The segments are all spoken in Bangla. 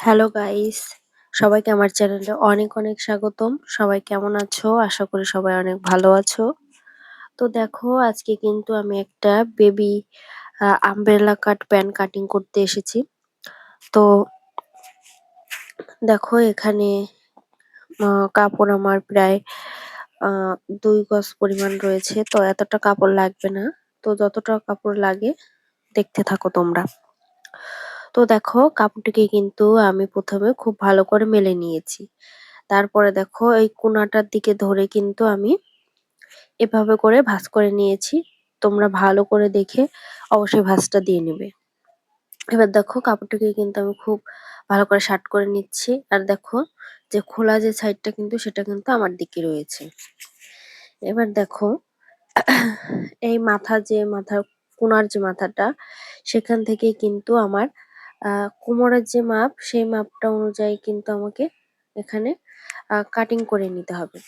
হ্যালো গাইস, সবাইকে আমার চ্যানেলে অনেক অনেক স্বাগতম। সবাই কেমন আছো? আশা করি সবাই অনেক ভালো আছো। তো দেখো আজকে কিন্তু আমি একটা বেবি আমব্রেলা কাট প্যান্ট কাটিং করতে এসেছি। তো দেখো এখানে কাপড় আমার প্রায় আ ২ গজ পরিমাণ রয়েছে। তো এতটা কাপড় লাগবে না। তো যতটা কাপড় লাগে দেখতে থাকো তোমরা। তো দেখো কাপড়টিকে কিন্তু আমি ১ম এ খুব ভালো করে মেলে নিয়েছি। তারপরে দেখো এই কোণাটার দিকে ধরে কিন্তু আমি এভাবে করে ভাঁজ করে নিয়েছি। তোমরা ভালো করে দেখে অবশ্যই ভাঁজটা দিয়ে নিবে। এবার দেখো কাপড়টাকে কিন্তু আমি খুব ভালো করে শার্ট করে নিচ্ছি। আর দেখো যে খোলা যে সাইডটা কিন্তু সেটা কিন্তু আমার দিকে রয়েছে। এবার দেখো এই মাথার কোণার যে মাথাটা সেখান থেকে কিন্তু আমার কোমরের যে মাপ সেই মাপটা অনুযায়ী কিন্তু আমাকে এখানে কাটিং করে নিতে হবে।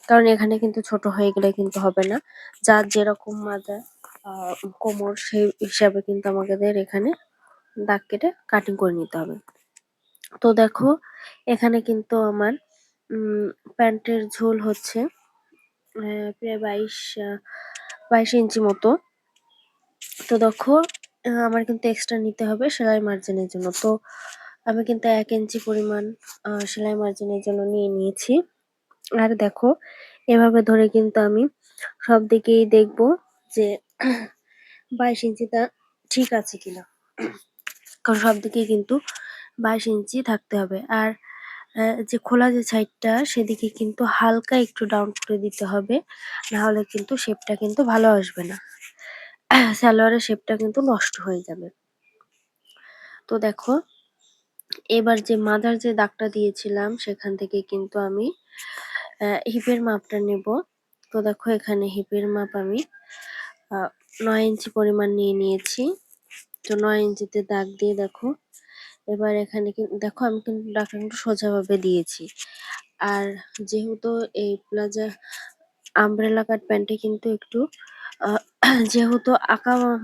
কারণ এখানে কিন্তু ছোট হয়ে গেলে কিন্তু হবে না। যার যেরকম মাজা আ কোমর সেই হিসাবে কিন্তু আমাদের এখানে দাগ কেটে কাটিং করে নিতে হবে। তো দেখো এখানে কিন্তু আমার উম প্যান্টের ঝোল হচ্ছে প্রায় ২২ ইঞ্চি মতো। তো দেখো আমার কিন্তু এক্সট্রা নিতে হবে সেলাই মার্জিনের জন্য। তো আমি কিন্তু ১ ইঞ্চি পরিমাণ সেলাই মার্জিনের জন্য নিয়ে নিয়েছি। আর দেখো এভাবে ধরে কিন্তু আমি সব দিকেই দেখবো যে ২২ ইঞ্চিটা ঠিক আছে কিনা। কারণ সব দিকেই কিন্তু ২২ ইঞ্চি থাকতে হবে। আর যে খোলা যে সাইডটা সেদিকে কিন্তু হালকা একটু ডাউন করে দিতে হবে। নাহলে কিন্তু শেপটা কিন্তু ভালো আসবে না। সালোয়ারের শেপটা কিন্তু নষ্ট হয়ে যাবে। তো দেখো এবার যে মাথার যে দাগটা দিয়েছিলাম সেখান থেকে কিন্তু আমি হিপের মাপটা নেব। তো দেখো এখানে হিপের মাপ আমি আ ৯ ইঞ্চি পরিমাণ নিয়ে নিয়েছি। তো ৯ ইঞ্চিতে দাগ দিয়ে দেখো এবার এখানে দেখো আমি কিন্তু দাগটা কিন্তু সোজাভাবে দিয়েছি। আর যেহেতু এই প্লাজা আমব্রেলা কাট প্যান্টে কিন্তু একটু আ যেহেতু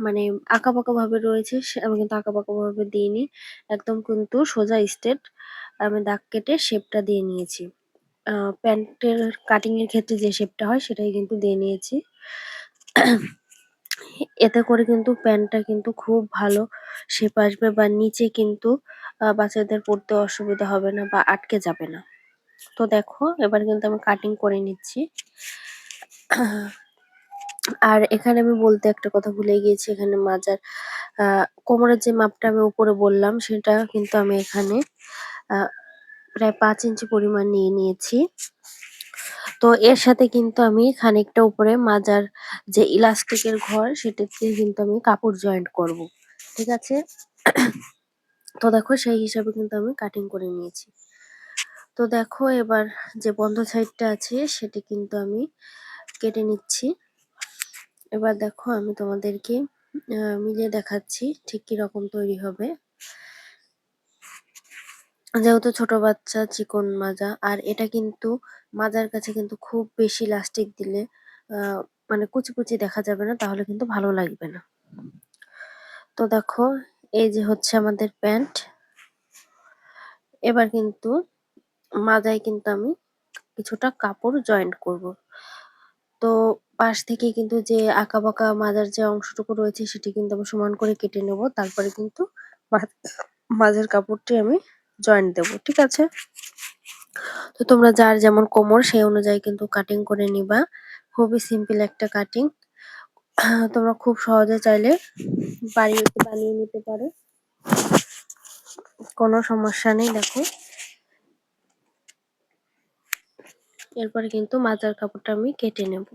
মানে আঁকাবাঁকা ভাবে রয়েছে আমি কিন্তু আঁকাবাঁকা ভাবে দিইনি। একদম কিন্তু সোজা স্ট্রেট আমি দাগ কেটে শেপটা দিয়ে নিয়েছি। আ প্যান্টের কাটিং এর ক্ষেত্রে যে শেপটা হয় সেটাই কিন্তু দিয়ে নিয়েছি। এতে করে কিন্তু প্যান্টটা কিন্তু খুব ভালো শেপ আসবে বা নিচে কিন্তু বাচ্চাদের পড়তে অসুবিধা হবে না বা আটকে যাবে না। তো দেখো এবার কিন্তু আমি কাটিং করে নিচ্ছি। আর এখানে আমি বলতে একটা কথা ভুলে গিয়েছি এখানে মাজার আ কোমরের যে মাপটা আমি উপরে বললাম সেটা কিন্তু আমি এখানে আ প্রায় ৫ ইঞ্চি পরিমাণ নিয়ে নিয়েছি। তো এর সাথে কিন্তু আমি খানিকটা উপরে মাজার যে ইলাস্টিকের ঘর সেটাতে কিন্তু আমি কাপড় জয়েন্ট করব। ঠিক আছে? তো দেখো সেই হিসাবে কিন্তু আমি কাটিং করে নিয়েছি। তো দেখো এবার যে বন্ধ সাইডটা আছে সেটি কিন্তু আমি কেটে নিচ্ছি। এবার দেখো আমি তোমাদেরকে মিলিয়ে দেখাচ্ছি ঠিক কিরকম তৈরি হবে। যেহেতু ছোট বাচ্চা চিকন মাজা আর এটা কিন্তু মাজার কাছে কিন্তু খুব বেশি ইলাস্টিক দিলে আ মানে কুচি, কুচি দেখা যাবে না তাহলে কিন্তু ভালো লাগবে না। তো দেখো এই যে হচ্ছে আমাদের প্যান্ট। এবার কিন্তু মাজায় কিন্তু আমি কিছুটা কাপড় জয়েন্ট করব। তো পাশ থেকে কিন্তু যে আঁকাবাঁকা মাজার যে অংশটুকু রয়েছে সেটি কিন্তু আমি সমান করে কেটে নেব। তারপরে কিন্তু মা মাঝের কাপড়টি আমি জয়েন্ট দেব। ঠিক আছে? তো তোমরা যার যেমন কোমর সেই অনুযায়ী কিন্তু কাটিং করে নিবা। খুবই সিম্পল একটা কাটিং। তোমরা খুব সহজে চাইলে বানিয়ে নিতে পারো। কোনো সমস্যা নেই দেখো। এরপরে কিন্তু মাজার কাপড়টা আমি কেটে নেব।